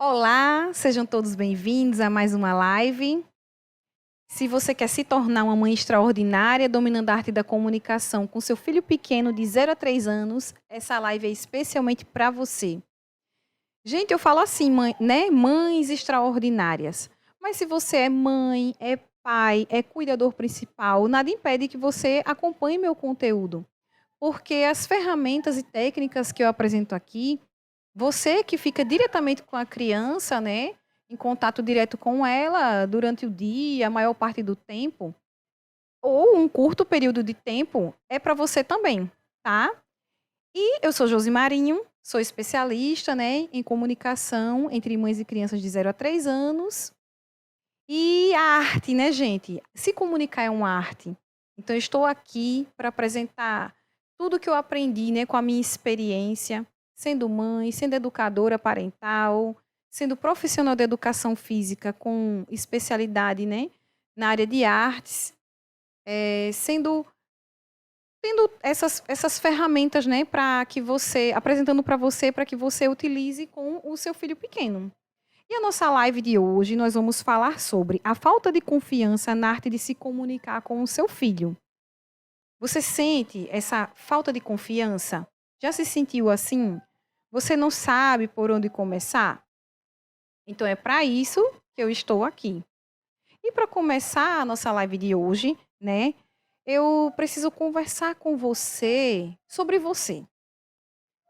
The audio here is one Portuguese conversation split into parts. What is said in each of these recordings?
Olá, sejam todos bem-vindos a mais uma live. Se você quer se tornar uma mãe extraordinária, dominando a arte da comunicação com seu filho pequeno de 0 a 3 anos, essa live é especialmente para você. Gente, eu falo assim, né? Mães extraordinárias. Mas se você é mãe, é pai, é cuidador principal, nada impede que você acompanhe meu conteúdo. Porque as ferramentas e técnicas que eu apresento aqui, você que fica diretamente com a criança, né, em contato direto com ela durante o dia, a maior parte do tempo, ou um curto período de tempo, é para você também, tá? E eu sou Josi Marinho, sou especialista, né, em comunicação entre mães e crianças de 0 a 3 anos. E a arte, né, gente? Se comunicar é uma arte. Então, eu estou aqui para apresentar tudo que eu aprendi, né, com a minha experiência, sendo mãe, sendo educadora parental, sendo profissional de educação física com especialidade, né, na área de artes, sendo tendo essas ferramentas, né, para que você apresentando para que você utilize com o seu filho pequeno. E a nossa live de hoje, nós vamos falar sobre a falta de confiança na arte de se comunicar com o seu filho. Você sente essa falta de confiança? Já se sentiu assim? Você não sabe por onde começar? Então é para isso que eu estou aqui. E para começar a nossa live de hoje, né, eu preciso conversar com você sobre você.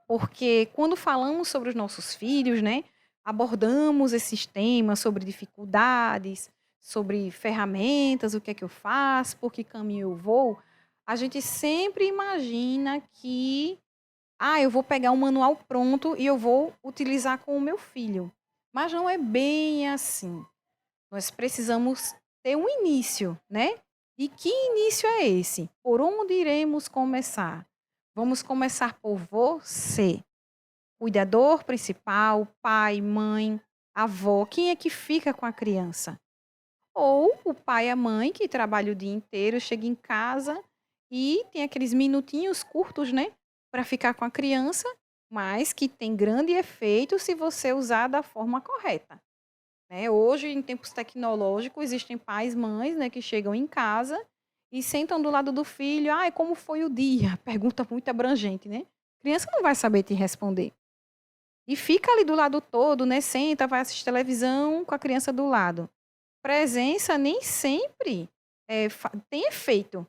Porque quando falamos sobre os nossos filhos, né, abordamos esses temas sobre dificuldades, sobre ferramentas, o que é que eu faço, por que caminho eu vou, a gente sempre imagina que, eu vou pegar um manual pronto e eu vou utilizar com o meu filho. Mas não é bem assim. Nós precisamos ter um início, né? E que início é esse? Por onde iremos começar? Vamos começar por você. Cuidador principal, pai, mãe, avó, quem é que fica com a criança? Ou o pai e a mãe que trabalha o dia inteiro, chega em casa e tem aqueles minutinhos curtos, né, para ficar com a criança, mas que tem grande efeito se você usar da forma correta, né? Hoje, em tempos tecnológicos, existem pais, mães, né, que chegam em casa e sentam do lado do filho, como foi o dia? Pergunta muito abrangente, né? A criança não vai saber te responder. E fica ali do lado todo, né, senta, vai assistir televisão com a criança do lado. Presença nem sempre, tem efeito.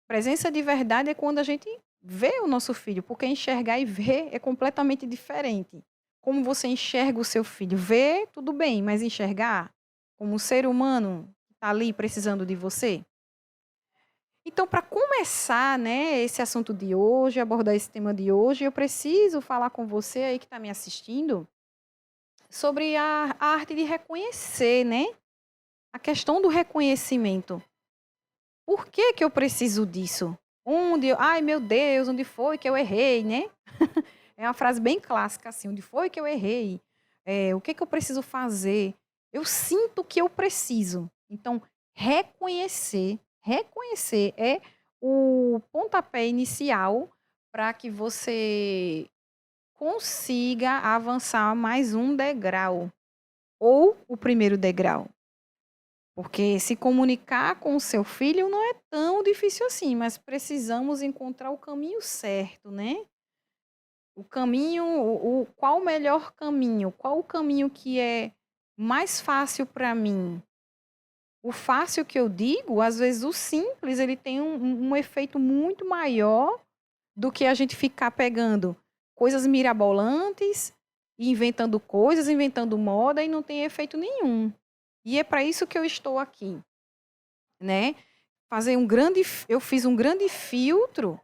Presença de verdade é quando a gente vê o nosso filho, porque enxergar e ver é completamente diferente. Como você enxerga o seu filho? Ver, tudo bem, mas enxergar como um ser humano que está ali precisando de você? Então, para começar, né, esse assunto de hoje, abordar esse tema de hoje, eu preciso falar com você aí que está me assistindo sobre a arte de reconhecer, né? A questão do reconhecimento. Por que que eu preciso disso? Ai meu Deus, onde foi que eu errei, né? É uma frase bem clássica assim, onde foi que eu errei? O que que eu preciso fazer? Eu sinto que eu preciso. Então, reconhecer é o pontapé inicial para que você consiga avançar mais um degrau ou o primeiro degrau. Porque se comunicar com o seu filho não é tão difícil assim, mas precisamos encontrar o caminho certo, né? O caminho, qual o melhor caminho? Qual o caminho que é mais fácil para mim? O fácil que eu digo, às vezes o simples, ele tem um efeito muito maior do que a gente ficar pegando coisas mirabolantes, e inventando coisas, inventando moda e não tem efeito nenhum. E é para isso que eu estou aqui, né? Eu fiz um grande filtro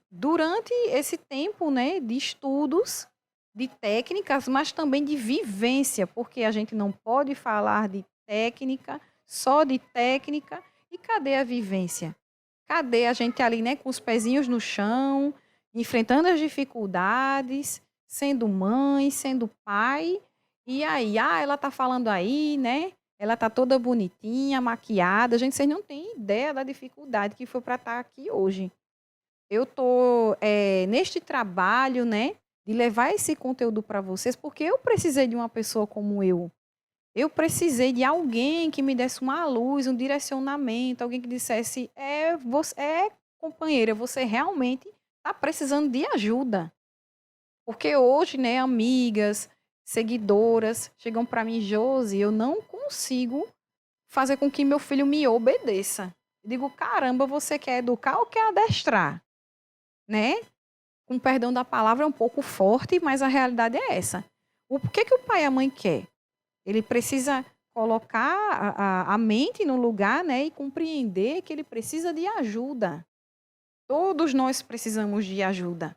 durante esse tempo, né, de estudos, de técnicas, mas também de vivência, porque a gente não pode falar de técnica, só de técnica, e cadê a vivência? Cadê a gente ali, né, com os pezinhos no chão, enfrentando as dificuldades, sendo mãe, sendo pai, e aí, ela tá falando aí, né? Ela tá toda bonitinha, maquiada. Gente, vocês não têm ideia da dificuldade que foi para estar aqui hoje. Eu tô neste trabalho, né? de levar esse conteúdo para vocês, porque eu precisei de uma pessoa como eu. Eu precisei de alguém que me desse uma luz, um direcionamento, alguém que dissesse: companheira, você realmente está precisando de ajuda. Porque hoje, né, amigas, seguidoras chegam para mim: Josi, eu não consigo fazer com que meu filho me obedeça. Eu digo: caramba, você quer educar ou quer adestrar? Né? Com perdão da palavra, é um pouco forte, mas a realidade é essa. O que que o pai e a mãe quer? Ele precisa colocar a mente no lugar, né, e compreender que ele precisa de ajuda. Todos nós precisamos de ajuda.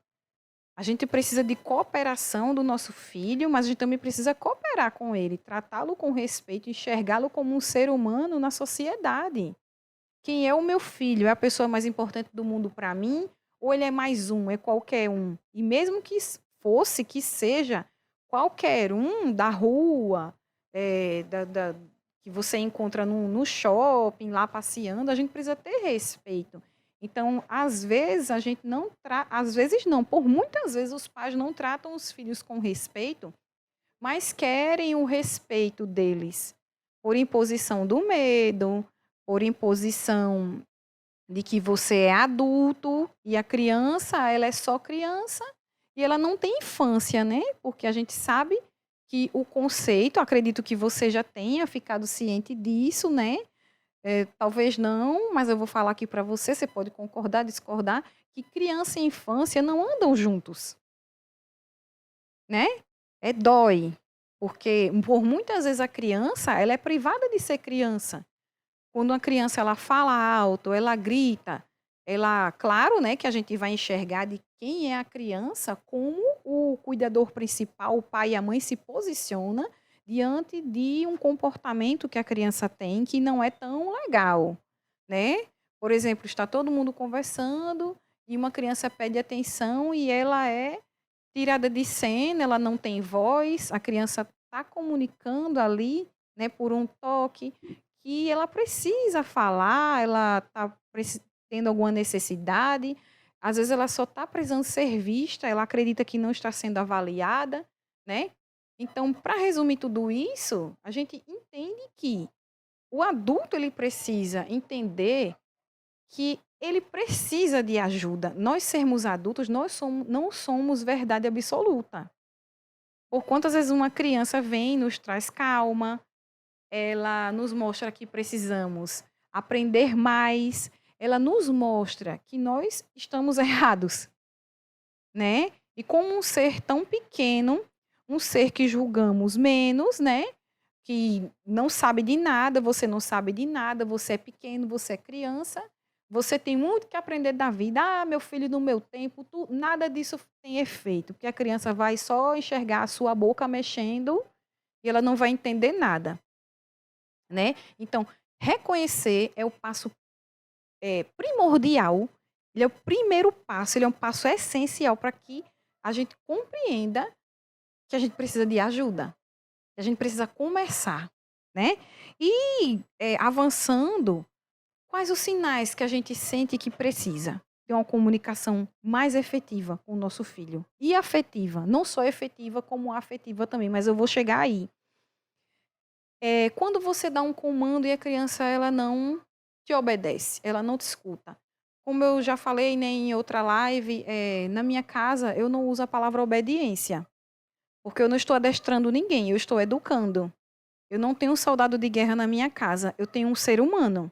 A gente precisa de cooperação do nosso filho, mas a gente também precisa cooperar com ele, tratá-lo com respeito, enxergá-lo como um ser humano na sociedade. Quem é o meu filho? É a pessoa mais importante do mundo para mim? Ou ele é mais um? É qualquer um? E mesmo que fosse, que seja qualquer um da rua, que você encontra no shopping, lá passeando, a gente precisa ter respeito. Então, às vezes, a gente não às vezes não, por muitas vezes os pais não tratam os filhos com respeito, mas querem o respeito deles por imposição do medo, por imposição de que você é adulto e a criança, ela é só criança e ela não tem infância, né? Porque a gente sabe que o conceito, acredito que você já tenha ficado ciente disso, né? Talvez não, mas eu vou falar aqui para você, você pode concordar, discordar, que criança e infância não andam juntos, né? Dói, porque por muitas vezes a criança, ela é privada de ser criança. Quando uma criança ela fala alto, ela grita, ela, claro, né, que a gente vai enxergar de quem é a criança, como o cuidador principal, o pai e a mãe se posiciona diante de um comportamento que a criança tem que não é tão legal, né? Por exemplo, está todo mundo conversando e uma criança pede atenção e ela é tirada de cena, ela não tem voz, a criança está comunicando ali, né, por um toque, que ela precisa falar, ela está tendo alguma necessidade, às vezes ela só está precisando ser vista, ela acredita que não está sendo avaliada, né? Então, para resumir tudo isso, a gente entende que o adulto ele precisa entender que ele precisa de ajuda. Nós sermos adultos, não somos verdade absoluta. Por quantas vezes uma criança vem, nos traz calma, ela nos mostra que precisamos aprender mais, ela nos mostra que nós estamos errados, né? E como um ser tão pequeno, um ser que julgamos menos, né? Que não sabe de nada, você não sabe de nada, você é pequeno, você é criança, você tem muito que aprender da vida. Ah, meu filho, no meu tempo, nada disso tem efeito, porque a criança vai só enxergar a sua boca mexendo e ela não vai entender nada, né? Então, reconhecer é o passo primordial, ele é o primeiro passo, ele é um passo essencial para que a gente compreenda que a gente precisa de ajuda, que a gente precisa começar, né? E avançando, quais os sinais que a gente sente que precisa ter uma comunicação mais efetiva com o nosso filho? E afetiva, não só efetiva, como afetiva também, mas eu vou chegar aí. Quando você dá um comando e a criança ela não te obedece, ela não te escuta. Como eu já falei, né, em outra live, na minha casa eu não uso a palavra obediência, porque eu não estou adestrando ninguém, eu estou educando. Eu não tenho um soldado de guerra na minha casa, eu tenho um ser humano.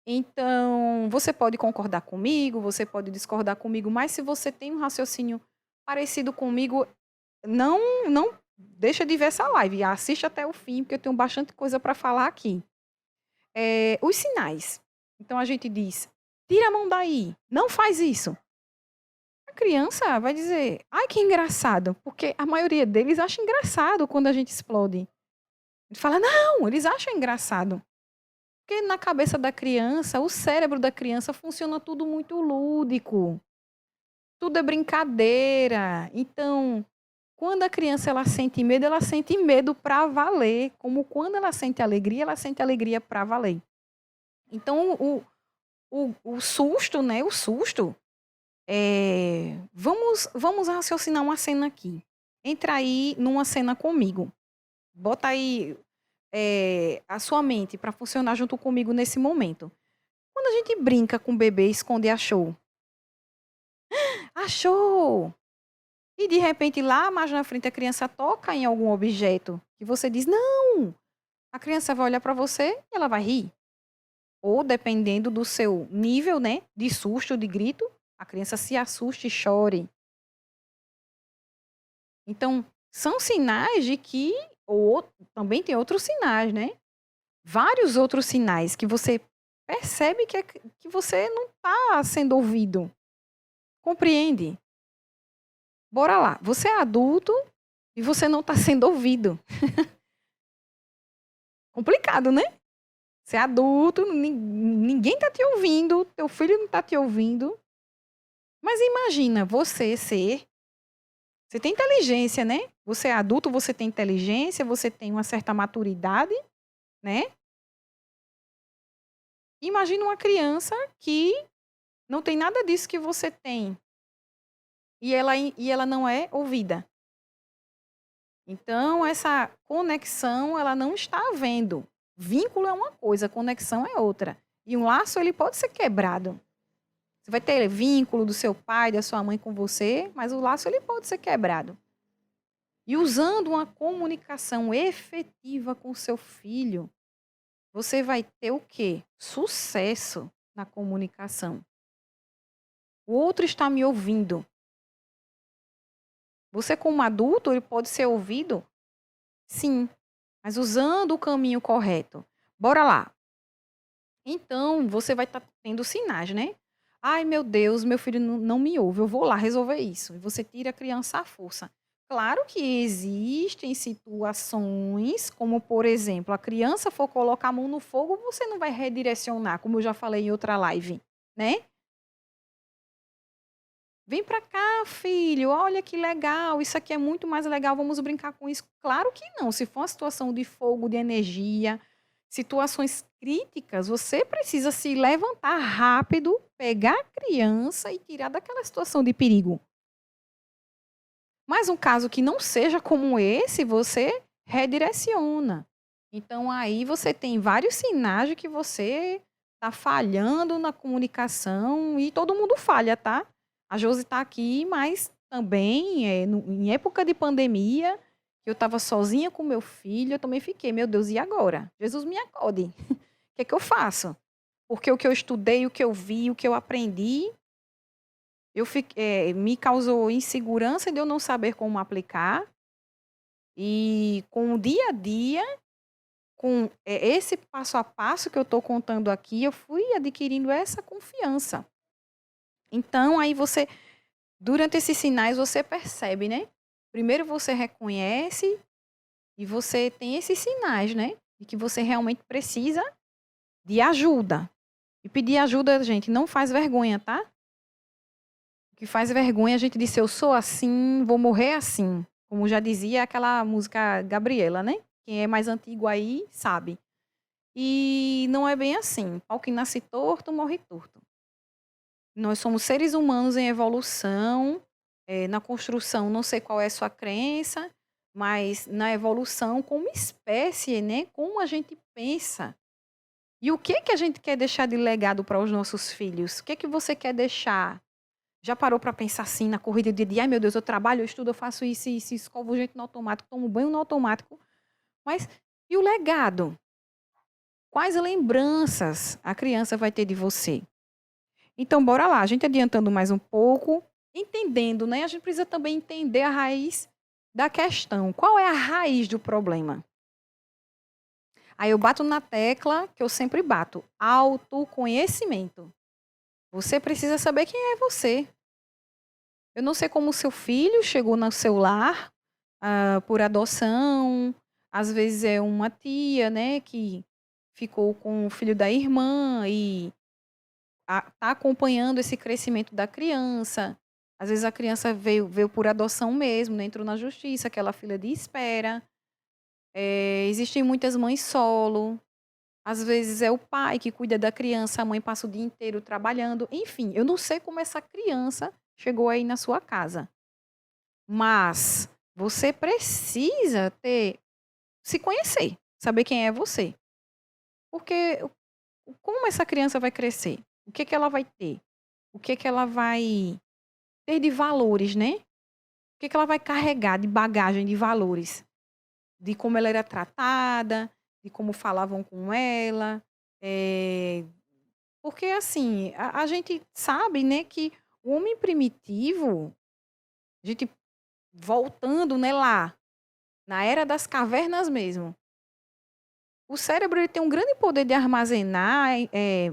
Então, você pode concordar comigo, você pode discordar comigo, mas se você tem um raciocínio parecido comigo, não deixa de ver essa live, assiste até o fim, porque eu tenho bastante coisa para falar aqui. Os sinais. Então a gente diz: tira a mão daí, não faz isso. A criança vai dizer: ai, que engraçado, porque a maioria deles acha engraçado quando a gente explode. Ele fala: não, eles acham engraçado. Porque na cabeça da criança, o cérebro da criança funciona tudo muito lúdico. Tudo é brincadeira. Então, quando a criança ela sente medo para valer. Como quando ela sente alegria para valer. Então, o susto, né? O susto Vamos raciocinar uma cena aqui. Entra aí numa cena comigo. Bota aí a sua mente para funcionar junto comigo nesse momento. Quando a gente brinca com o bebê, esconde achou. Achou! E de repente lá mais na frente a criança toca em algum objeto que você diz não. A criança vai olhar para você e ela vai rir. Ou dependendo do seu nível, né, de susto, de grito, a criança se assuste e chore. Então, são sinais de que ou também tem outros sinais, né? Vários outros sinais que você percebe que você não está sendo ouvido. Compreende? Bora lá. Você é adulto e você não está sendo ouvido. Complicado, né? Você é adulto, ninguém está te ouvindo, teu filho não está te ouvindo. Mas imagina você tem inteligência, né? Você é adulto, você tem inteligência, você tem uma certa maturidade, né? Imagina uma criança que não tem nada disso que você tem e ela não é ouvida. Então, essa conexão, ela não está havendo. Vínculo é uma coisa, conexão é outra. E um laço, ele pode ser quebrado. Você vai ter vínculo do seu pai, da sua mãe com você, mas o laço, ele pode ser quebrado. E usando uma comunicação efetiva com o seu filho, você vai ter o quê? Sucesso na comunicação. O outro está me ouvindo. Você, como adulto, ele pode ser ouvido? Sim, mas usando o caminho correto. Bora lá. Então, você vai estar tendo sinais, né? Ai, meu Deus, meu filho não me ouve, eu vou lá resolver isso. E você tira a criança à força. Claro que existem situações, como por exemplo, a criança for colocar a mão no fogo, você não vai redirecionar, como eu já falei em outra live, né? Vem pra cá, filho, olha que legal, isso aqui é muito mais legal, vamos brincar com isso. Claro que não, se for uma situação de fogo, de energia, situações críticas, você precisa se levantar rápido, pegar a criança e tirar daquela situação de perigo. Mas um caso que não seja como esse, você redireciona. Então aí você tem vários sinais de que você está falhando na comunicação e todo mundo falha, tá? A Josi está aqui, mas também em época de pandemia, que eu estava sozinha com meu filho, eu também fiquei, meu Deus, e agora? Jesus me acode. O que é que eu faço? Porque o que eu estudei, o que eu vi, o que eu aprendi, me causou insegurança de eu não saber como aplicar. E com o dia a dia, com esse passo a passo que eu estou contando aqui, eu fui adquirindo essa confiança. Então, aí você, durante esses sinais, você percebe, né? Primeiro você reconhece e você tem esses sinais, né? De que você realmente precisa de ajuda. E pedir ajuda, gente, não faz vergonha, tá? O que faz vergonha é a gente dizer, eu sou assim, vou morrer assim. Como já dizia aquela música Gabriela, né? Quem é mais antigo aí sabe. E não é bem assim. Pau que nasce torto, morre torto. Nós somos seres humanos em evolução, na construção, não sei qual é a sua crença, mas na evolução como espécie, né? Como a gente pensa. E o que que a gente quer deixar de legado para os nossos filhos? O que que você quer deixar? Já parou para pensar assim na corrida de dia? Ai, meu Deus, eu trabalho, eu estudo, eu faço isso, isso, escovo gente no automático, tomo banho no automático. Mas e o legado? Quais lembranças a criança vai ter de você? Então, bora lá, a gente adiantando mais um pouco, entendendo, né? A gente precisa também entender a raiz da questão. Qual é a raiz do problema? Aí eu bato na tecla que eu sempre bato: autoconhecimento. Você precisa saber quem é você. Eu não sei como o seu filho chegou no seu lar, por adoção, às vezes é uma tia, né, que ficou com o filho da irmã e está acompanhando esse crescimento da criança. Às vezes a criança veio por adoção mesmo, né, entrou na justiça, aquela fila de espera. Existem muitas mães solo. Às vezes é o pai que cuida da criança, a mãe passa o dia inteiro trabalhando. Enfim, eu não sei como essa criança chegou aí na sua casa. Mas você precisa se conhecer, saber quem é você. Porque como essa criança vai crescer? O que ela vai ter? O que ela vai ter de valores, né? O que ela vai carregar de bagagem de valores? De como ela era tratada, de como falavam com ela. eh, Porque, assim, a gente sabe, né, que o homem primitivo, a gente voltando, né, lá, na era das cavernas mesmo, o cérebro ele tem um grande poder de armazenar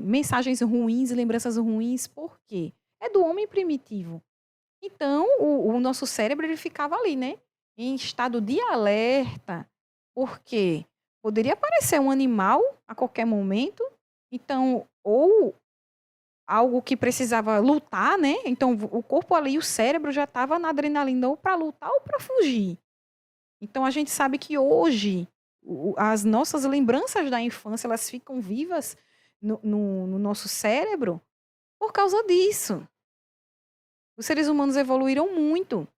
mensagens ruins e lembranças ruins. Por quê? É do homem primitivo. Então, o nosso cérebro ele ficava ali, né? Em estado de alerta. Porque poderia aparecer um animal a qualquer momento. Então, ou algo que precisava lutar, né? Então, o corpo ali, o cérebro já estava na adrenalina ou para lutar ou para fugir. Então, a gente sabe que hoje as nossas lembranças da infância elas ficam vivas no nosso cérebro por causa disso. Os seres humanos evoluíram muito,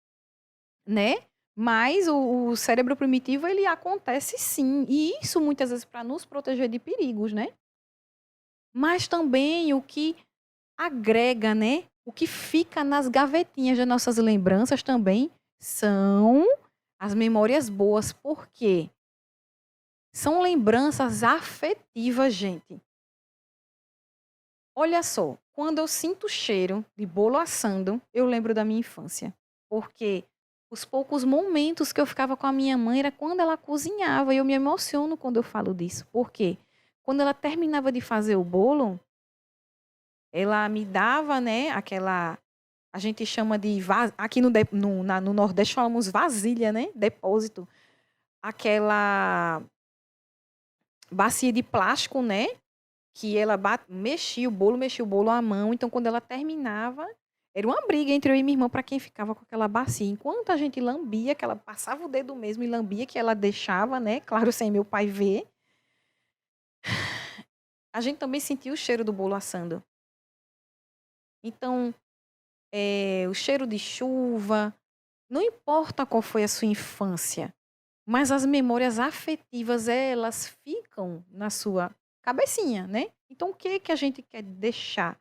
né? Mas o cérebro primitivo, ele acontece sim. E isso muitas vezes para nos proteger de perigos, né? Mas também o que agrega, né? O que fica nas gavetinhas das nossas lembranças também são as memórias boas. Por quê? São lembranças afetivas, gente. Olha só, quando eu sinto o cheiro de bolo assando, eu lembro da minha infância. Porque os poucos momentos que eu ficava com a minha mãe era quando ela cozinhava. E eu me emociono quando eu falo disso. Por quê? Quando ela terminava de fazer o bolo, ela me dava, né, aquela. A gente chama de. Aqui no Nordeste falamos vasilha, né? Depósito. Aquela bacia de plástico, né? Que ela mexia o bolo à mão. Então, quando ela terminava, era uma briga entre eu e minha irmã para quem ficava com aquela bacia. Enquanto a gente lambia, que ela passava o dedo mesmo e lambia, que ela deixava, né? Claro, sem meu pai ver. A gente também sentia o cheiro do bolo assando. Então, o cheiro de chuva, não importa qual foi a sua infância, mas as memórias afetivas, elas ficam na sua cabecinha, né? Então, o que que a gente quer deixar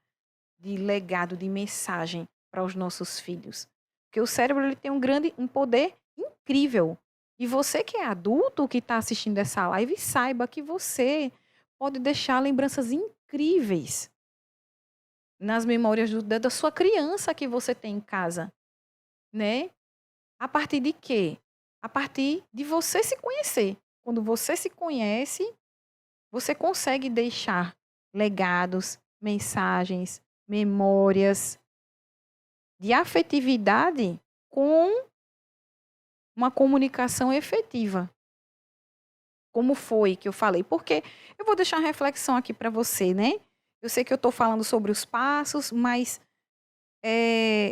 de legado, de mensagem para os nossos filhos? Porque o cérebro ele tem um poder incrível. E você que é adulto, que está assistindo essa live, saiba que você pode deixar lembranças incríveis nas memórias da sua criança que você tem em casa, né? A partir de quê? A partir de você se conhecer. Quando você se conhece, você consegue deixar legados, mensagens, memórias de afetividade com uma comunicação efetiva. Como foi que eu falei? Porque eu vou deixar uma reflexão aqui para você, né? Eu sei que eu estou falando sobre os passos, mas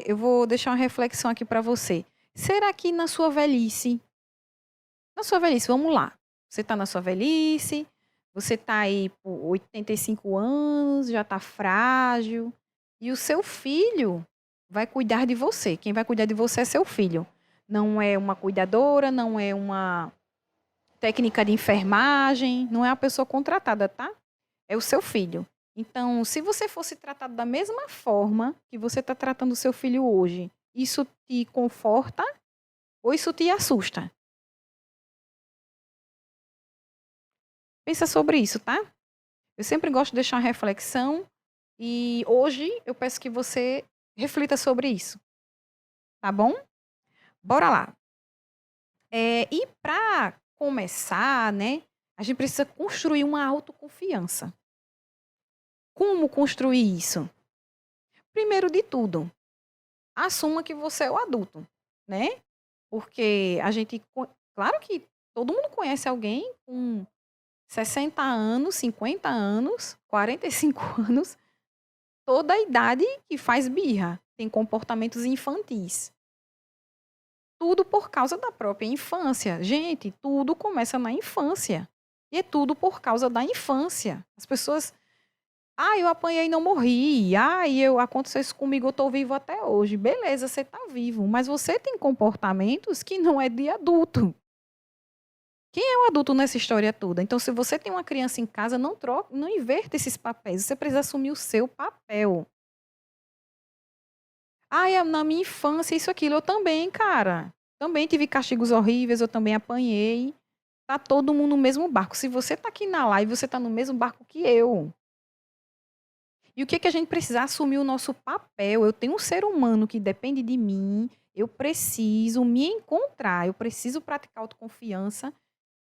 eu vou deixar uma reflexão aqui para você. Será que na sua velhice, vamos lá, você está na sua velhice, você está aí por 85 anos, já está frágil, e o seu filho vai cuidar de você. Quem vai cuidar de você é seu filho. Não é uma cuidadora, não é uma técnica de enfermagem, não é a pessoa contratada, tá? É o seu filho. Então, se você fosse tratado da mesma forma que você está tratando o seu filho hoje, isso te conforta ou isso te assusta? Pensa sobre isso, tá? Eu sempre gosto de deixar uma reflexão e hoje eu peço que você reflita sobre isso, tá bom? Bora lá. E para começar, né, a gente precisa construir uma autoconfiança. Como construir isso? Primeiro de tudo, assuma que você é o adulto, né? Porque claro que todo mundo conhece alguém com 60 anos, 50 anos, 45 anos, toda a idade que faz birra, tem comportamentos infantis. Tudo por causa da própria infância. Gente, tudo começa na infância. E é tudo por causa da infância. As pessoas, eu apanhei e não morri. Aconteceu isso comigo, eu estou vivo até hoje. Beleza, você está vivo, mas você tem comportamentos que não é de adulto. Quem é o adulto nessa história toda? Então, se você tem uma criança em casa, não troca, não inverta esses papéis. Você precisa assumir o seu papel. Na minha infância, isso, aquilo. Eu também, cara. Também tive castigos horríveis, eu também apanhei. Tá todo mundo no mesmo barco. Se você tá aqui na live, você tá no mesmo barco que eu. E o que que a gente precisa? Assumir o nosso papel. Eu tenho um ser humano que depende de mim. Eu preciso me encontrar. Eu preciso praticar autoconfiança.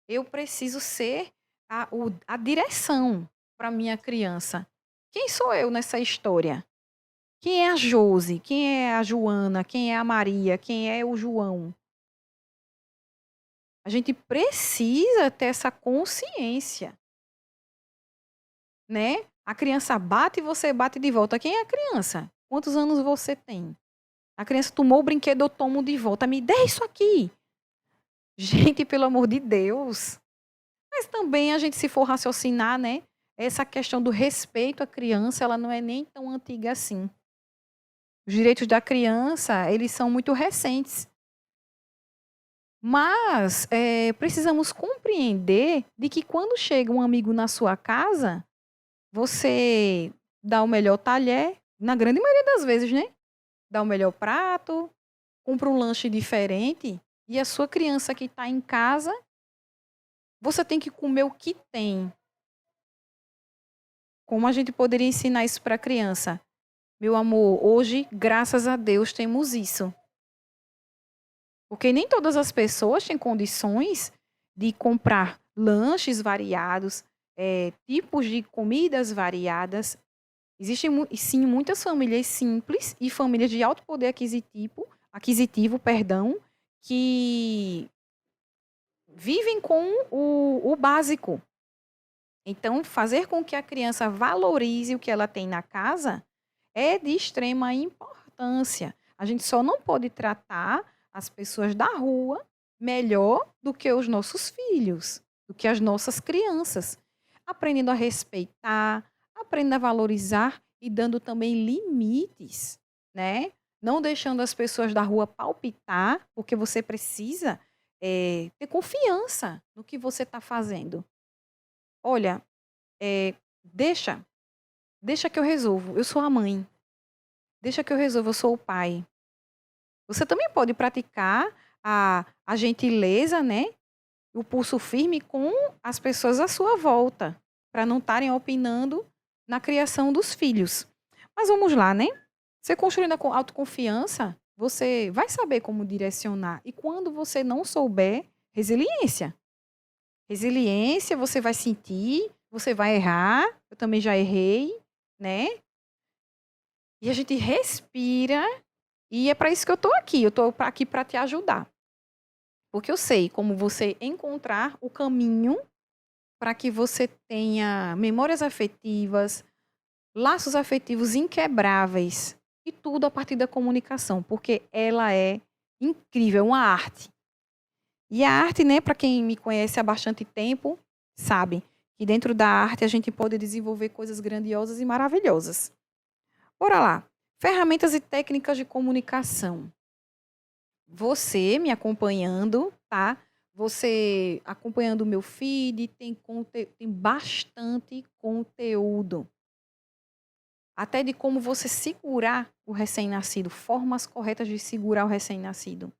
Eu preciso ser a direção para minha criança. Quem sou eu nessa história? Quem é a Josi? Quem é a Joana? Quem é a Maria? Quem é o João? A gente precisa ter essa consciência, né? A criança bate e você bate de volta. Quem é a criança? Quantos anos você tem? A criança tomou o brinquedo, eu tomo de volta. Me dê isso aqui. Gente, pelo amor de Deus. Mas também a gente, se for raciocinar, né? Essa questão do respeito à criança, ela não é nem tão antiga assim. Os direitos da criança, eles são muito recentes. Mas precisamos compreender de que quando chega um amigo na sua casa, você dá o melhor talher, na grande maioria das vezes, né? Dá o melhor prato, compra um lanche diferente, e a sua criança que está em casa, você tem que comer o que tem. Como a gente poderia ensinar isso para a criança? Meu amor, hoje, graças a Deus, temos isso. Porque nem todas as pessoas têm condições de comprar lanches variados, tipos de comidas variadas. Existem, sim, muitas famílias simples e famílias de alto poder aquisitivo, que vivem com o básico. Então, fazer com que a criança valorize o que ela tem na casa é de extrema importância. A gente só não pode tratar as pessoas da rua melhor do que os nossos filhos, do que as nossas crianças. Aprendendo a respeitar, aprendendo a valorizar e dando também limites, né? Não deixando as pessoas da rua palpitar, porque você precisa ter confiança no que você está fazendo. Olha, deixa que eu resolvo. Eu sou a mãe. Deixa que eu resolvo, eu sou o pai. Você também pode praticar a gentileza, né? O pulso firme com as pessoas à sua volta, para não estarem opinando na criação dos filhos. Mas vamos lá, né? Você construindo a autoconfiança, você vai saber como direcionar. E quando você não souber, resiliência. Resiliência, você vai sentir, você vai errar. Eu também já errei, né? E a gente respira, e é para isso que eu estou aqui. Eu estou aqui para te ajudar. Porque eu sei como você encontrar o caminho para que você tenha memórias afetivas, laços afetivos inquebráveis. E tudo a partir da comunicação, porque ela é incrível, uma arte. E a arte, né, para quem me conhece há bastante tempo, sabe que dentro da arte a gente pode desenvolver coisas grandiosas e maravilhosas. Bora lá. Ferramentas e técnicas de comunicação. Você me acompanhando, tá? Você acompanhando o meu feed, tem bastante conteúdo. Até de como você segurar o recém-nascido, formas corretas de segurar o recém-nascido.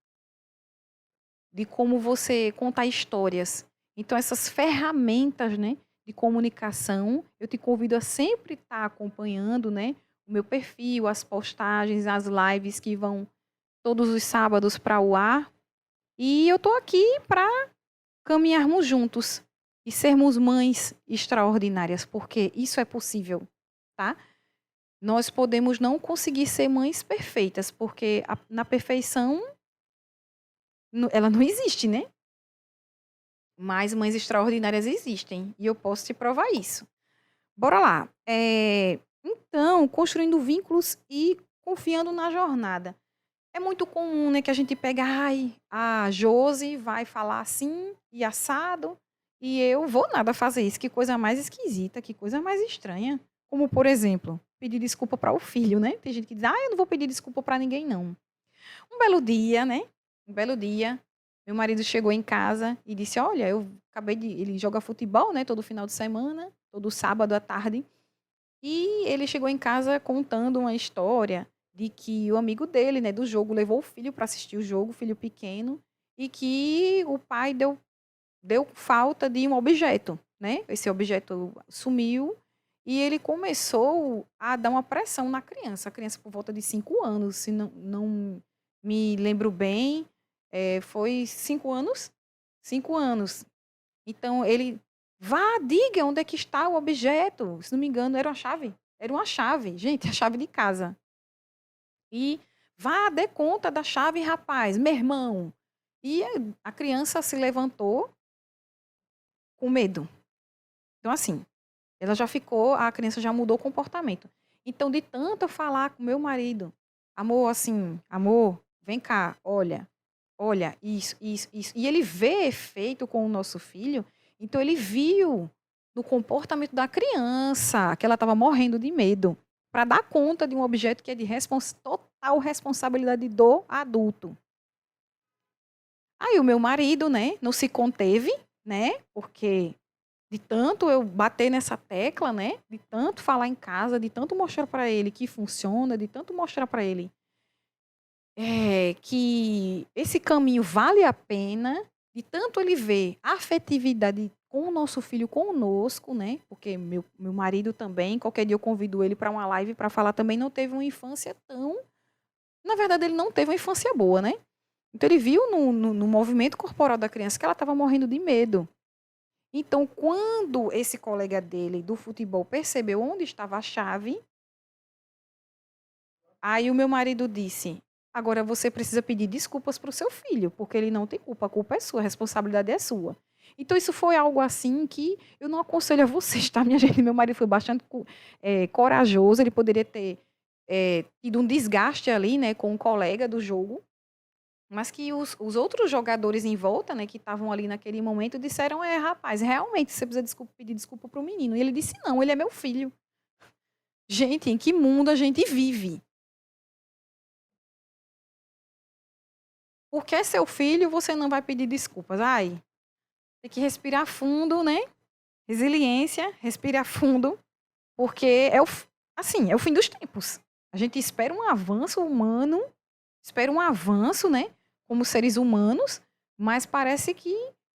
De como você contar histórias. Então, essas ferramentas, né, de comunicação, eu te convido a sempre estar acompanhando, né, o meu perfil, as postagens, as lives que vão todos os sábados para o ar. E eu estou aqui para caminharmos juntos e sermos mães extraordinárias, porque isso é possível, tá? Nós podemos não conseguir ser mães perfeitas, porque na perfeição ela não existe, né? Mas mães extraordinárias existem e eu posso te provar isso. Bora lá. Então, construindo vínculos e confiando na jornada. É muito comum, né, que a gente pega, a Josi vai falar assim e assado, E eu vou nada fazer isso. Que coisa mais esquisita, que coisa mais estranha. Como, por exemplo, pedir desculpa para o filho, né? Tem gente que diz, eu não vou pedir desculpa para ninguém, não. Um belo dia, né? Um belo dia, meu marido chegou em casa e disse, olha, eu acabei de... Ele joga futebol, né? Todo final de semana, todo sábado à tarde. E ele chegou em casa contando uma história de que o amigo dele, né, do jogo, levou o filho para assistir o jogo, o filho pequeno, e que o pai deu falta de um objeto, né? Esse objeto sumiu e ele começou a dar uma pressão na criança. A criança por volta de 5 anos, se não me lembro bem, foi 5 anos? 5 anos. Então ele, vá, diga onde é que está o objeto. Se não me engano, era uma chave. Era uma chave, gente, a chave de casa. E vá, dê conta da chave, rapaz, meu irmão. E a criança se levantou com medo. Então, assim, ela já ficou, a criança já mudou o comportamento. Então, de tanto eu falar com meu marido, amor, assim, amor, vem cá, olha, isso, isso, isso. E ele vê efeito com o nosso filho, então ele viu no comportamento da criança que ela estava morrendo de medo para dar conta de um objeto que é de total responsabilidade do adulto. Aí o meu marido, né, não se conteve, né, porque de tanto eu bater nessa tecla, né? De tanto falar em casa, de tanto mostrar para ele que funciona, de tanto mostrar para ele que esse caminho vale a pena, de tanto ele ver a afetividade com o nosso filho conosco, né? Porque meu marido também, qualquer dia eu convido ele para uma live para falar também, não teve uma infância tão. Na verdade, ele não teve uma infância boa, né? Então ele viu no movimento corporal da criança que ela estava morrendo de medo. Então, quando esse colega dele do futebol percebeu onde estava a chave, aí o meu marido disse: agora você precisa pedir desculpas para o seu filho, porque ele não tem culpa, a culpa é sua, a responsabilidade é sua. Então, isso foi algo assim que eu não aconselho a vocês, tá, minha gente? Meu marido foi bastante corajoso, ele poderia ter tido um desgaste ali, né, com um colega do jogo, mas que os outros jogadores em volta, né, que estavam ali naquele momento, disseram: rapaz, realmente você precisa pedir desculpa para o menino. E ele disse: não, ele é meu filho. Gente, em que mundo a gente vive? Porque é seu filho, você não vai pedir desculpas. Ai, tem que respirar fundo, né? Resiliência, respirar fundo, porque assim, é o fim dos tempos. A gente espera um avanço humano, espera um avanço, né, como seres humanos, mas parece que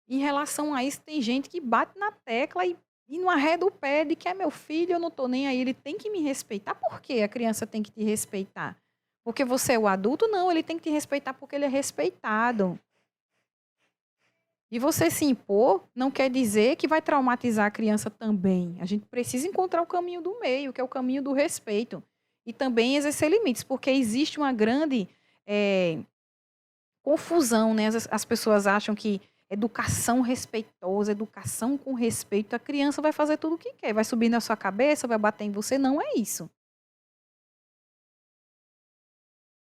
em relação a isso tem gente que bate na tecla e não arreda o pé de que é meu filho, eu não estou nem aí, ele tem que me respeitar. Por que a criança tem que te respeitar? Porque você é o adulto? Não, ele tem que te respeitar porque ele é respeitado. E você se impor não quer dizer que vai traumatizar a criança também. A gente precisa encontrar o caminho do meio, que é o caminho do respeito. E também exercer limites, porque existe uma grande confusão, né? As pessoas acham que educação respeitosa, educação com respeito, a criança vai fazer tudo o que quer, vai subir na sua cabeça, vai bater em você. Não é isso.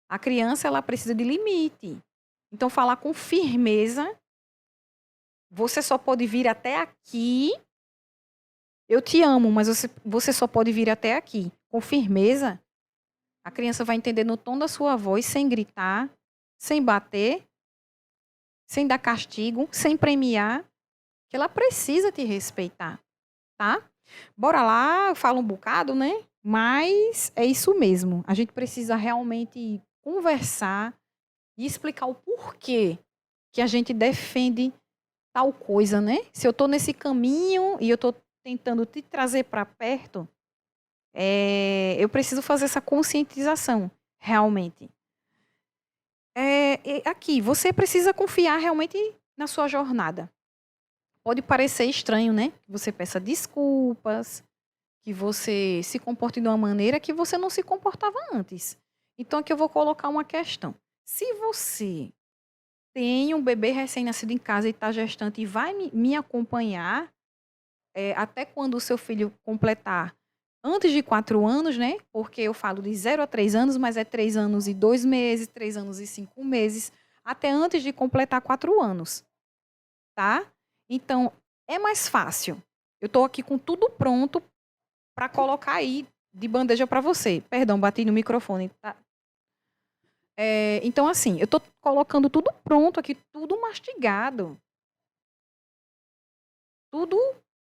A criança, ela precisa de limite. Então, falar com firmeza, você só pode vir até aqui. Eu te amo, mas você só pode vir até aqui. Com firmeza, a criança vai entender no tom da sua voz, sem gritar, sem bater, sem dar castigo, sem premiar, que ela precisa te respeitar, tá? Bora lá, eu falo um bocado, né? Mas é isso mesmo. A gente precisa realmente conversar e explicar o porquê que a gente defende tal coisa, né? Se eu estou nesse caminho e eu estou tentando te trazer para perto, eu preciso fazer essa conscientização, realmente. Aqui, você precisa confiar realmente na sua jornada. Pode parecer estranho, né? Que você peça desculpas, que você se comporte de uma maneira que você não se comportava antes. Então, aqui eu vou colocar uma questão. Se você tem um bebê recém-nascido em casa e está gestante e vai me acompanhar até quando o seu filho completar antes de 4 anos, né? Porque eu falo de 0 a 3 anos, mas é 3 anos e 2 meses, 3 anos e 5 meses, até antes de completar 4 anos, tá? Então, é mais fácil. Eu estou aqui com tudo pronto para colocar aí de bandeja para você. Perdão, bati no microfone. Tá? Então, assim, eu estou colocando tudo pronto aqui, tudo mastigado. Tudo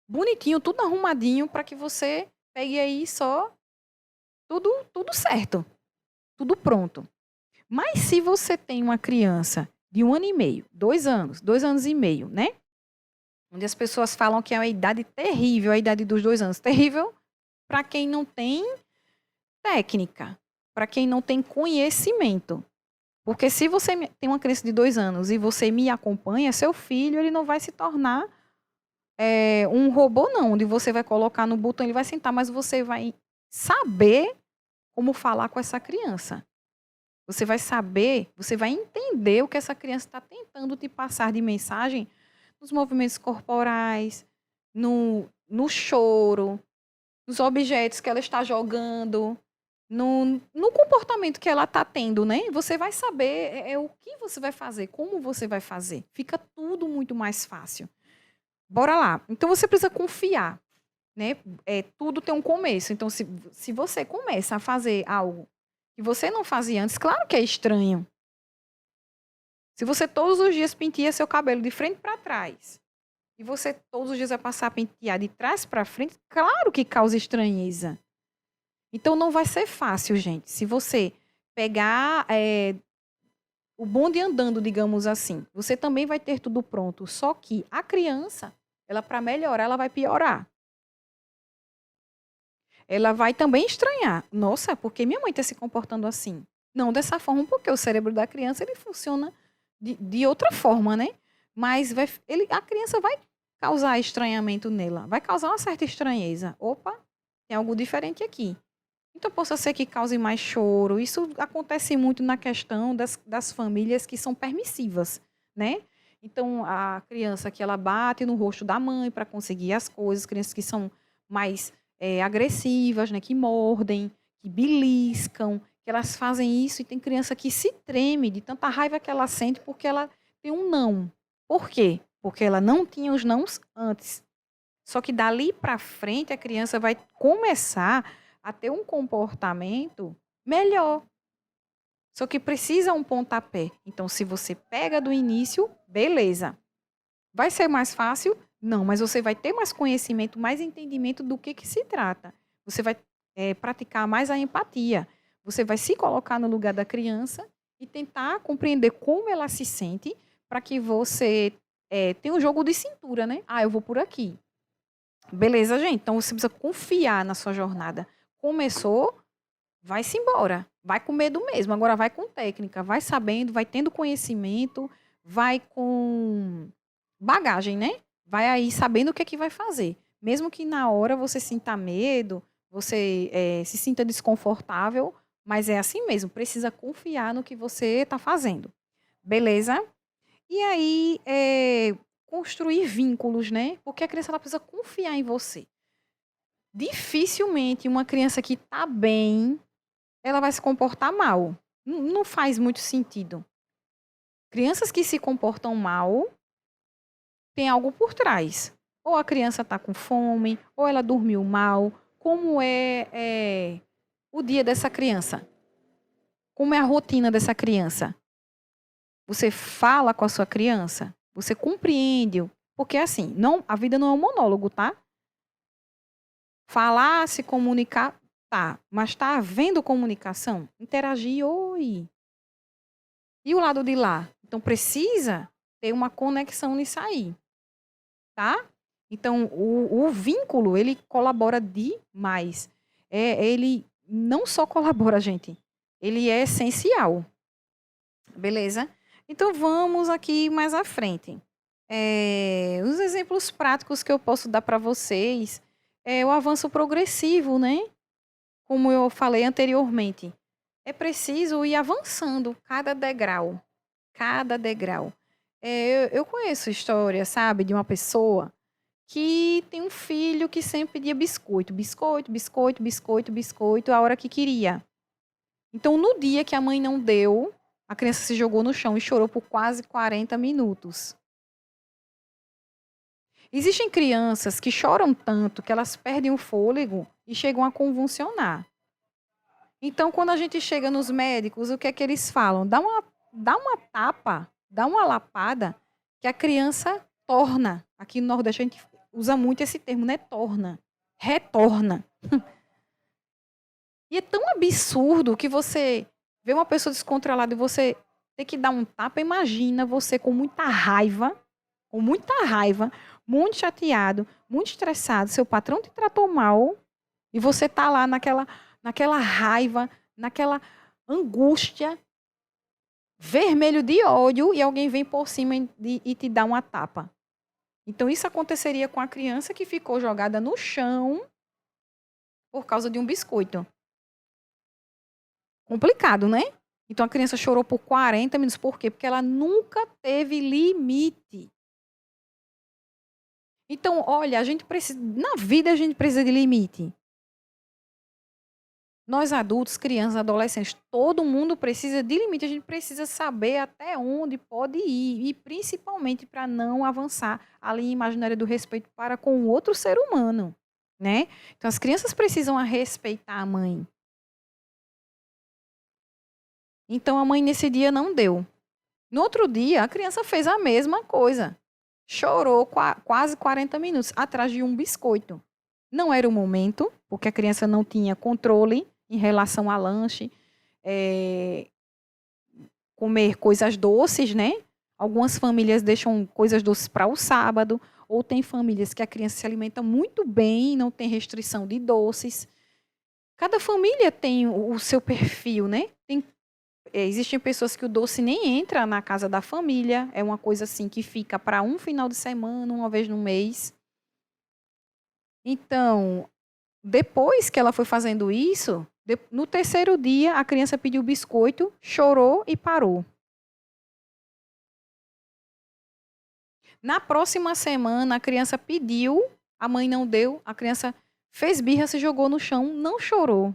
bonitinho, tudo arrumadinho para que você pegue aí só tudo certo. Tudo pronto. Mas se você tem uma criança de 1 ano e meio, 2 anos, 2 anos e meio, né? Onde as pessoas falam que é uma idade terrível, a idade dos 2 anos. Terrível para quem não tem técnica, para quem não tem conhecimento. Porque se você tem uma criança de 2 anos e você me acompanha, seu filho ele não vai se tornar um robô, não, onde você vai colocar no botão, ele vai sentar, mas você vai saber como falar com essa criança. Você vai saber, você vai entender o que essa criança está tentando te passar de mensagem nos movimentos corporais, no choro, nos objetos que ela está jogando, no comportamento que ela está tendo, né? Você vai saber o que você vai fazer, como você vai fazer. Fica tudo muito mais fácil. Bora lá. Então, você precisa confiar, né? Tudo tem um começo. Então, se você começa a fazer algo que você não fazia antes, claro que é estranho. Se você todos os dias penteia seu cabelo de frente para trás, e você todos os dias vai passar a pentear de trás para frente, claro que causa estranheza. Então, não vai ser fácil, gente. Se você pegar o bonde andando, digamos assim, você também vai ter tudo pronto. Só que a criança, ela para melhorar, ela vai piorar. Ela vai também estranhar. Nossa, por que minha mãe está se comportando assim? Não dessa forma, porque o cérebro da criança ele funciona de outra forma, né? Mas a criança vai causar estranhamento nela, vai causar uma certa estranheza. Opa, tem algo diferente aqui. Então, possa ser que cause mais choro. Isso acontece muito na questão das famílias que são permissivas, né? Então, a criança que ela bate no rosto da mãe para conseguir as coisas, crianças que são mais agressivas, né? Que mordem, que beliscam, que elas fazem isso. E tem criança que se treme de tanta raiva que ela sente porque ela tem um não. Por quê? Porque ela não tinha os nãos antes. Só que dali para frente a criança vai começar a ter um comportamento melhor. Só que precisa um pontapé. Então, se você pega do início, beleza. Vai ser mais fácil? Não, mas você vai ter mais conhecimento, mais entendimento do que se trata. Você vai praticar mais a empatia. Você vai se colocar no lugar da criança e tentar compreender como ela se sente para que você tenha um jogo de cintura, né? Ah, eu vou por aqui. Beleza, gente? Então, você precisa confiar na sua jornada. Começou, vai-se embora. Vai com medo mesmo. Agora vai com técnica, vai sabendo, vai tendo conhecimento, vai com bagagem, né? Vai aí sabendo o que é que vai fazer. Mesmo que na hora você sinta medo, você se sinta desconfortável, mas é assim mesmo. Precisa confiar no que você está fazendo. Beleza? E aí, construir vínculos, né? Porque a criança ela precisa confiar em você. Dificilmente uma criança que está bem, ela vai se comportar mal. Não faz muito sentido. Crianças que se comportam mal, tem algo por trás. Ou a criança está com fome, ou ela dormiu mal. Como é o dia dessa criança? Como é a rotina dessa criança? Você fala com a sua criança? Você compreende? Porque assim, a vida não é um monólogo, tá? Falar, se comunicar, tá. Mas está havendo comunicação? Interagir, oi. E o lado de lá? Então, precisa ter uma conexão nisso aí, tá? Então, o vínculo, ele colabora demais. Ele não só colabora, gente. Ele é essencial. Beleza? Então, vamos aqui mais à frente. Os exemplos práticos que eu posso dar para vocês é o avanço progressivo, né? Como eu falei anteriormente. É preciso ir avançando cada degrau. Cada degrau. Eu conheço história, sabe, de uma pessoa que tem um filho que sempre pedia biscoito. Biscoito, biscoito, biscoito, biscoito, a hora que queria. Então, no dia que a mãe não deu, a criança se jogou no chão e chorou por quase 40 minutos. Existem crianças que choram tanto que elas perdem o fôlego e chegam a convulsionar. Então, quando a gente chega nos médicos, o que é que eles falam? Dá uma tapa, dá uma lapada, que a criança torna. Aqui no Nordeste a gente usa muito esse termo, né? Torna. Retorna. E é tão absurdo que você vê uma pessoa descontrolada e você ter que dar um tapa. Imagina você com muita raiva, muito chateado, muito estressado, seu patrão te tratou mal e você tá lá naquela raiva, naquela angústia, vermelho de ódio e alguém vem por cima e te dá uma tapa. Então isso aconteceria com a criança que ficou jogada no chão por causa de um biscoito. Complicado, né? Então a criança chorou por 40 minutos. Por quê? Porque ela nunca teve limite. Então, olha, na vida a gente precisa de limite. Nós adultos, crianças, adolescentes, todo mundo precisa de limite. A gente precisa saber até onde pode ir. E principalmente para não avançar a linha imaginária do respeito para com o outro ser humano, né? Então as crianças precisam respeitar a mãe. Então a mãe nesse dia não deu. No outro dia, a criança fez a mesma coisa. Chorou quase 40 minutos atrás de um biscoito. Não era o momento, porque a criança não tinha controle em relação a lanche, comer coisas doces, né? Algumas famílias deixam coisas doces para o sábado, ou tem famílias que a criança se alimenta muito bem, não tem restrição de doces. Cada família tem o seu perfil, né? Existem pessoas que o doce nem entra na casa da família, é uma coisa assim que fica para um final de semana, uma vez no mês. Então, depois que ela foi fazendo isso, no terceiro dia, a criança pediu biscoito, chorou e parou. Na próxima semana, a criança pediu, a mãe não deu, a criança fez birra, se jogou no chão, não chorou.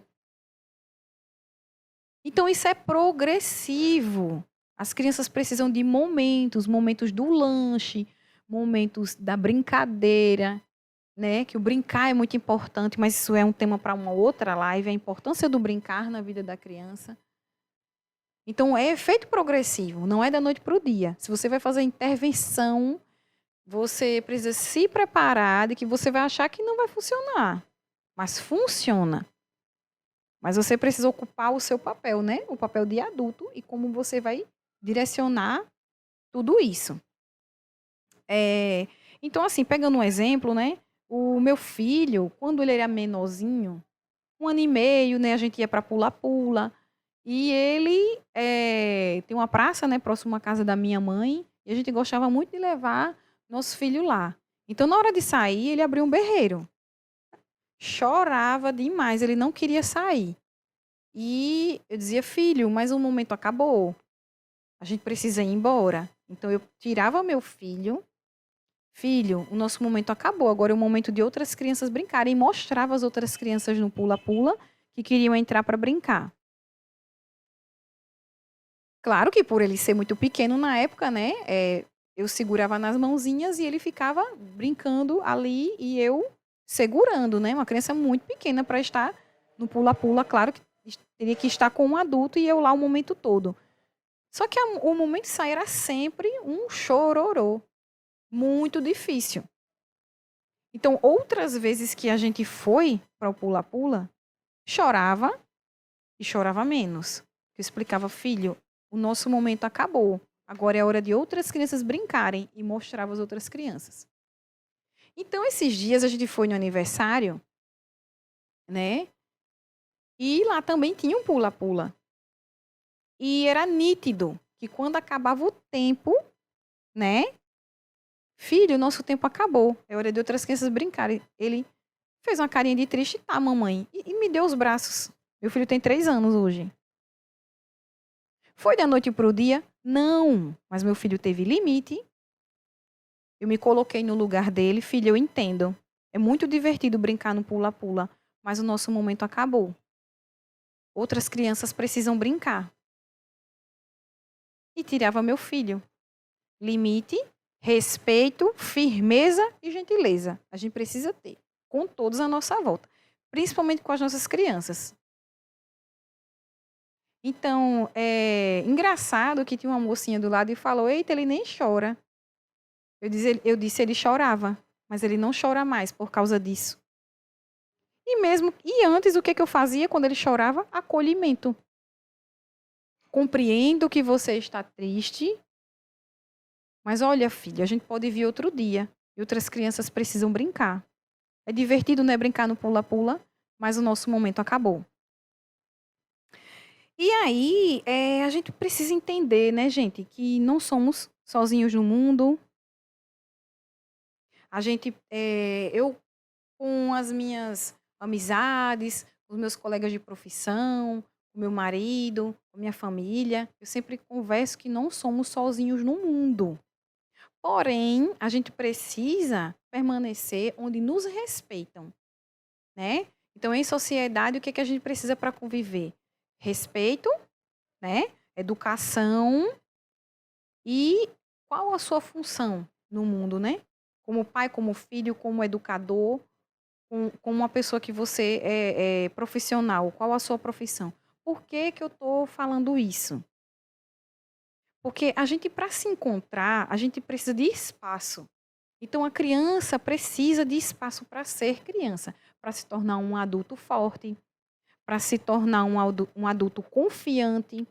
Então, isso é progressivo. As crianças precisam de momentos do lanche, momentos da brincadeira, né? Que o brincar é muito importante, mas isso é um tema para uma outra live, a importância do brincar na vida da criança. Então, é efeito progressivo, não é da noite para o dia. Se você vai fazer intervenção, você precisa se preparar de que você vai achar que não vai funcionar, mas funciona. Mas você precisa ocupar o seu papel, né? O papel de adulto e como você vai direcionar tudo isso. Então, assim, pegando um exemplo, né? O meu filho, quando ele era menorzinho, 1 ano e meio, né? A gente ia para pula-pula. E ele tem uma praça, né? Próximo à casa da minha mãe. E a gente gostava muito de levar nosso filho lá. Então, na hora de sair, ele abriu um berreiro. Chorava demais, ele não queria sair. E eu dizia, filho, mas o momento acabou. A gente precisa ir embora. Então eu tirava meu filho. Filho, o nosso momento acabou. Agora é o momento de outras crianças brincarem. E mostrava as outras crianças no pula-pula que queriam entrar para brincar. Claro que por ele ser muito pequeno na época, né? Eu segurava nas mãozinhas e ele ficava brincando ali e eu segurando, né? Uma criança muito pequena para estar no pula-pula, claro que teria que estar com um adulto e eu lá o momento todo. Só que o momento de sair era sempre um chororô. Muito difícil. Então, outras vezes que a gente foi para o pula-pula, chorava e chorava menos. Eu explicava, filho, o nosso momento acabou. Agora é a hora de outras crianças brincarem e mostrava às outras crianças. Então, esses dias a gente foi no aniversário, né? E lá também tinha um pula-pula. E era nítido que quando acabava o tempo, né? Filho, o nosso tempo acabou. É hora de outras crianças brincarem. Ele fez uma carinha de triste, tá, mamãe? E me deu os braços. Meu filho tem 3 anos hoje. Foi da noite para o dia? Não. Mas meu filho teve limite. Eu me coloquei no lugar dele. Filho, eu entendo. É muito divertido brincar no pula-pula. Mas o nosso momento acabou. Outras crianças precisam brincar. E tirava meu filho. Limite, respeito, firmeza e gentileza. A gente precisa ter com todos à nossa volta, principalmente com as nossas crianças. Então, é engraçado que tinha uma mocinha do lado e falou: eita, ele nem chora. Eu disse, ele chorava, mas ele não chora mais por causa disso. E antes, o que eu fazia quando ele chorava? Acolhimento. Compreendo que você está triste, mas olha, filha, a gente pode vir outro dia. E outras crianças precisam brincar. É divertido, né, brincar no pula-pula, mas o nosso momento acabou. E aí, a gente precisa entender, né, gente, que não somos sozinhos no mundo. Eu, com as minhas amizades, os meus colegas de profissão, o meu marido, a minha família, eu sempre converso que não somos sozinhos no mundo. Porém, a gente precisa permanecer onde nos respeitam, né? Então, em sociedade, o que a gente precisa para conviver? Respeito, né? Educação e qual a sua função no mundo, né? Como pai, como filho, como educador, como uma pessoa que você é profissional, qual a sua profissão? Por que eu estou falando isso? Porque a gente, para se encontrar, a gente precisa de espaço. Então, a criança precisa de espaço para ser criança, para se tornar um adulto forte, para se tornar um adulto confiante,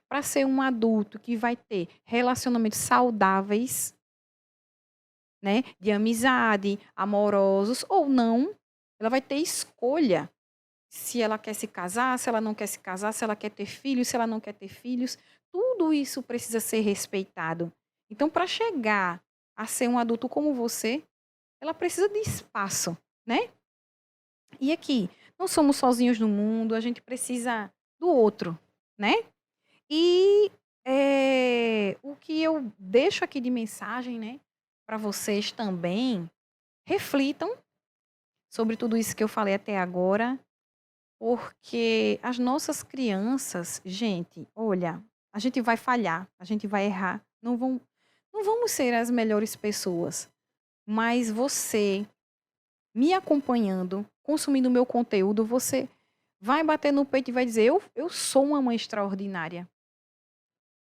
para ser um adulto que vai ter relacionamentos saudáveis, né, de amizade, amorosos ou não. Ela vai ter escolha se ela quer se casar, se ela não quer se casar, se ela quer ter filhos, se ela não quer ter filhos. Tudo isso precisa ser respeitado. Então, para chegar a ser um adulto como você, ela precisa de espaço, né? E aqui, não somos sozinhos no mundo, a gente precisa do outro, né? E o que eu deixo aqui de mensagem, né, para vocês também, reflitam sobre tudo isso que eu falei até agora, porque as nossas crianças, gente, olha, a gente vai falhar, a gente vai errar, não vamos ser as melhores pessoas, mas você me acompanhando, consumindo o meu conteúdo, você vai bater no peito e vai dizer: eu sou uma mãe extraordinária.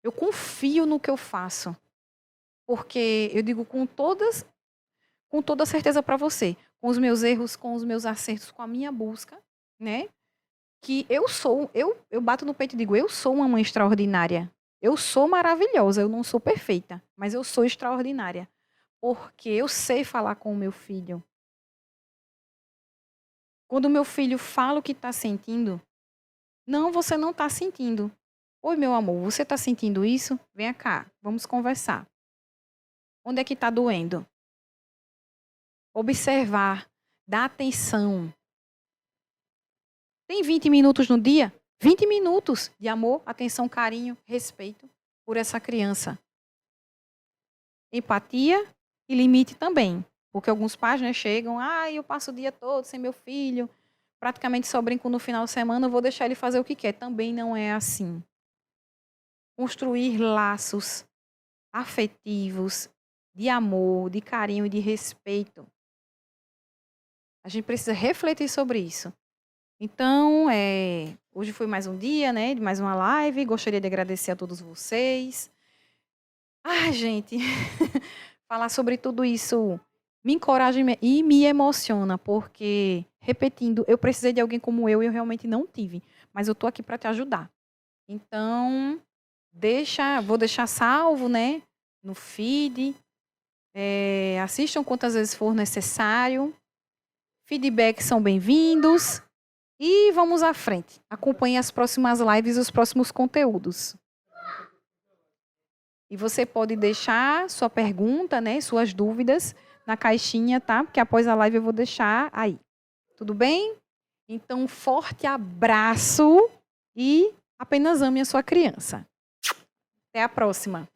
Eu confio no que eu faço. Porque eu digo com toda certeza para você, com os meus erros, com os meus acertos, com a minha busca, né? Que eu bato no peito e digo: eu sou uma mãe extraordinária. Eu sou maravilhosa, eu não sou perfeita, mas eu sou extraordinária. Porque eu sei falar com o meu filho. Quando o meu filho fala o que está sentindo, não, você não está sentindo. Oi, meu amor, você está sentindo isso? Venha cá, vamos conversar. Onde é que está doendo? Observar, dar atenção. Tem 20 minutos no dia? 20 minutos de amor, atenção, carinho, respeito por essa criança. Empatia e limite também. Porque alguns pais, né, chegam: eu passo o dia todo sem meu filho, praticamente só brinco no final de semana, eu vou deixar ele fazer o que quer. Também não é assim. Construir laços afetivos, de amor, de carinho e de respeito. A gente precisa refletir sobre isso. Então, hoje foi mais um dia, né, de mais uma live. Gostaria de agradecer a todos vocês. Gente, falar sobre tudo isso me encoraja e me emociona, porque, repetindo, eu precisei de alguém como eu e eu realmente não tive. Mas eu estou aqui para te ajudar. Então, vou deixar salvo, né, no feed. Assistam quantas vezes for necessário. Feedbacks são bem-vindos. E vamos à frente. Acompanhe as próximas lives e os próximos conteúdos. E você pode deixar sua pergunta, né, suas dúvidas na caixinha, tá? Porque após a live eu vou deixar aí. Tudo bem? Então, um forte abraço e apenas ame a sua criança. Até a próxima.